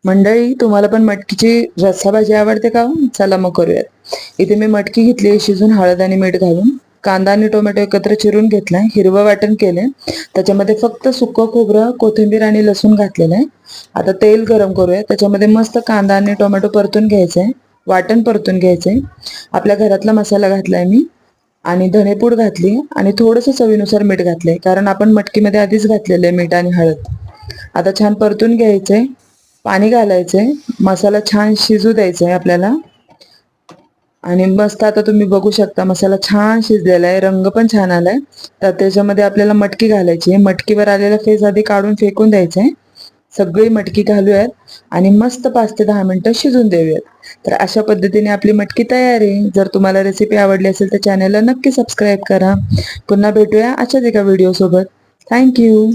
मंडळी, तुम्हाला पण मटकीची रस्सा भाजी आवडते का हो? चला मग करूयात. इथे मी मटकी घेतली शिजून हळद आणि मीठ घालून. कांदा आणि टोमॅटो एकत्र चिरून घेतलाय, हिरवं वाटण केले, त्याच्यामध्ये फक्त सुकं खोबरं, कोथिंबीर आणि लसूण घातलेलं आहे. आता तेल गरम करूया, त्याच्यामध्ये मस्त कांदा आणि टोमॅटो परतून घ्यायचंय, वाटण परतून घ्यायचंय. आपल्या घरातला मसाला घातलाय मी आणि धनेपूड घातली आणि थोडंसं चवीनुसार मीठ घातलंय, कारण आपण मटकीमध्ये आधीच घातलेलं आहे मीठ आणि हळद. आता छान परतून घ्यायचंय, पाणी घालायचंय, मसाला छान शिजू द्यायचा आपल्याला. आणि मस्त आता तुम्ही बघू शकता मसाला छान शिजलेला आहे, रंग पण छान आलाय. तर त्याच्यामध्ये आपल्याला मटकी घालायची आहे. मटकीवर आलेला फेस आधी काढून फेकून द्यायचंय. सगळी मटकी घालूयात आणि मस्त 5 ते 10 मिनिटं शिजून देऊयात. तर अशा पद्धतीने आपली मटकी तयार आहे. जर तुम्हाला रेसिपी आवडली असेल तर चॅनलला नक्की सबस्क्राईब करा. पुन्हा भेटूया अशाच एका व्हिडिओ सोबत. थँक्यू.